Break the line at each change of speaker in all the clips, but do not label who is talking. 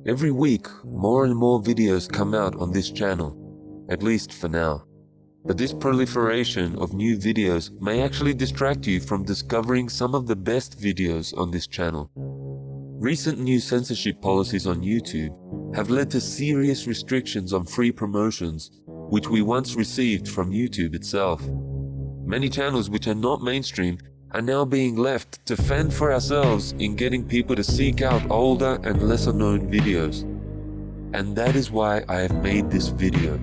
Every week, more and more videos come out on this channel, at least for now. But this proliferation of new videos may actually distract you from discovering some of the best videos on this channel. Recent new censorship policies on YouTube have led to serious restrictions on free promotions, which we once received from YouTube itself. Many channels which are not mainstream are now being left to fend for ourselves in getting people to seek out older and lesser known videos. And that is why I have made this video.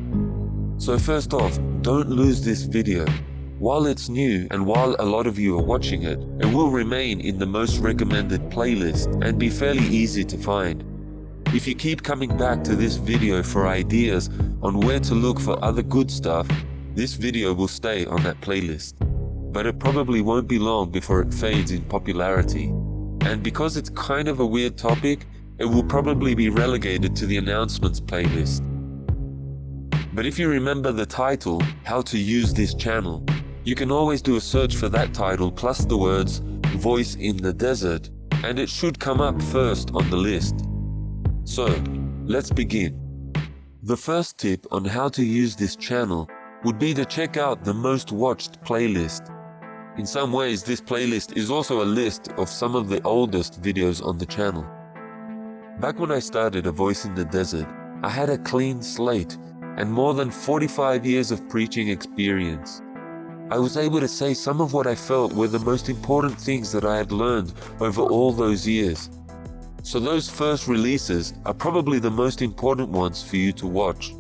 So first off, don't lose this video. While it's new and while a lot of you are watching it, it will remain in the most recommended playlist and be fairly easy to find. If you keep coming back to this video for ideas on where to look for other good stuff, this video will stay on that playlist. But it probably won't be long before it fades in popularity. And because it's kind of a weird topic, it will probably be relegated to the announcements playlist. But if you remember the title, How to Use This Channel, you can always do a search for that title plus the words Voice in the Desert, and it should come up first on the list. So, let's begin. The first tip on how to use this channel would be to check out the most watched playlist. In some ways, this playlist is also a list of some of the oldest videos on the channel. Back when I started A Voice in the Desert, I had a clean slate and more than 45 years of preaching experience. I was able to say some of what I felt were the most important things that I had learned over all those years. So those first releases are probably the most important ones for you to watch.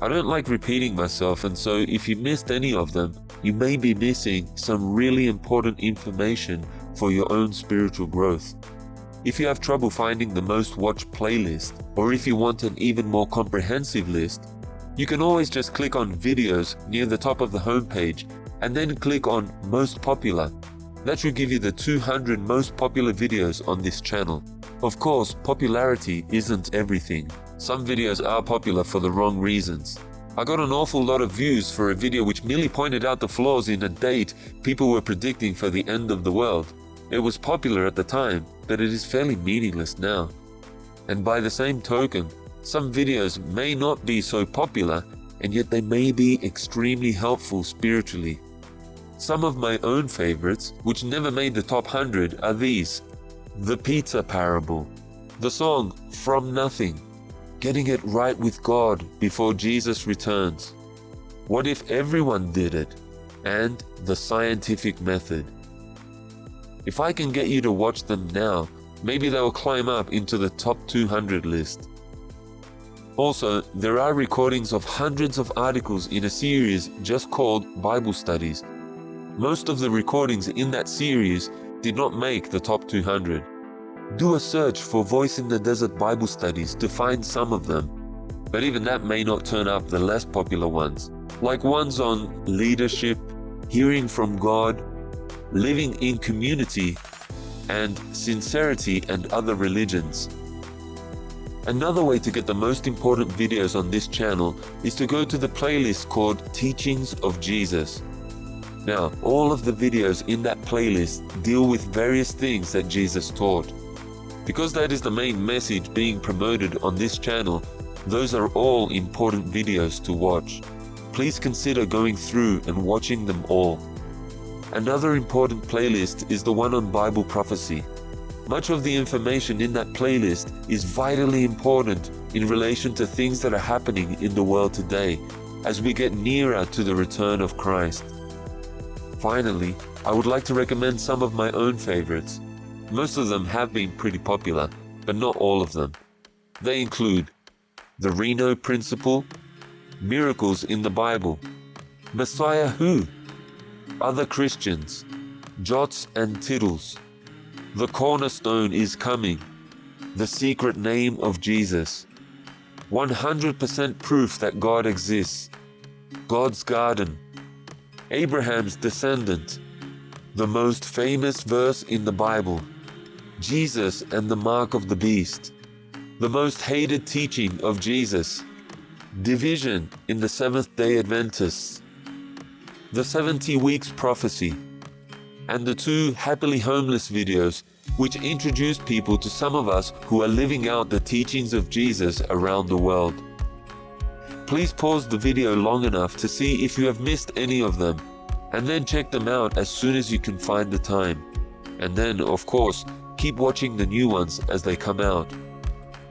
I don't like repeating myself, and so if you missed any of them, you may be missing some really important information for your own spiritual growth. If you have trouble finding the most watched playlist, or if you want an even more comprehensive list, you can always just click on videos near the top of the homepage and then click on most popular. That should give you the 200 most popular videos on this channel. Of course, popularity isn't everything. Some videos are popular for the wrong reasons. I got an awful lot of views for a video which merely pointed out the flaws in a date people were predicting for the end of the world. It was popular at the time, but it is fairly meaningless now. And by the same token, some videos may not be so popular, and yet they may be extremely helpful spiritually. Some of my own favorites, which never made the top 100, are these: The Pizza Parable, the song From Nothing, Getting It Right with God Before Jesus Returns, What If Everyone Did It, and The Scientific Method. If I can get you to watch them now, maybe they will climb up into the top 200 list. Also, there are recordings of hundreds of articles in a series just called Bible Studies. Most of the recordings in that series did not make the top 200. Do a search for Voice in the Desert Bible Studies to find some of them, but even that may not turn up the less popular ones, like ones on leadership, hearing from God, living in community, and sincerity and other religions. Another way to get the most important videos on this channel is to go to the playlist called Teachings of Jesus. Now, all of the videos in that playlist deal with various things that Jesus taught. Because that is the main message being promoted on this channel, those are all important videos to watch. Please consider going through and watching them all. Another important playlist is the one on Bible prophecy. Much of the information in that playlist is vitally important in relation to things that are happening in the world today as we get nearer to the return of Christ. Finally, I would like to recommend some of my own favorites. Most of them have been pretty popular, but not all of them. They include The Reno Principle, Miracles in the Bible, Messiah Who, Other Christians, Jots and Tittles, The Cornerstone is Coming, The Secret Name of Jesus, 100% Proof that God Exists, God's Garden, Abraham's Descendant, The Most Famous Verse in the Bible, Jesus and the Mark of the Beast, The Most Hated Teaching of Jesus, Division in the Seventh-day Adventists, The 70 Weeks Prophecy, and the 2 Happily Homeless videos which introduce people to some of us who are living out the teachings of Jesus around the world. Please pause the video long enough to see if you have missed any of them, and then check them out as soon as you can find the time. And then, of course, keep watching the new ones as they come out.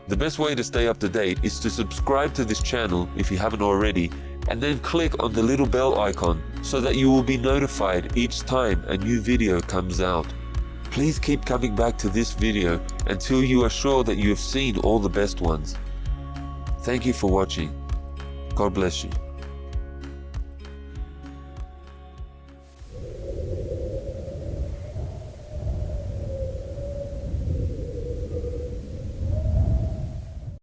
The best way to stay up to date is to subscribe to this channel if you haven't already, and then click on the little bell icon so that you will be notified each time a new video comes out. Please keep coming back to this video until you are sure that you have seen all the best ones. Thank you for watching. God bless you.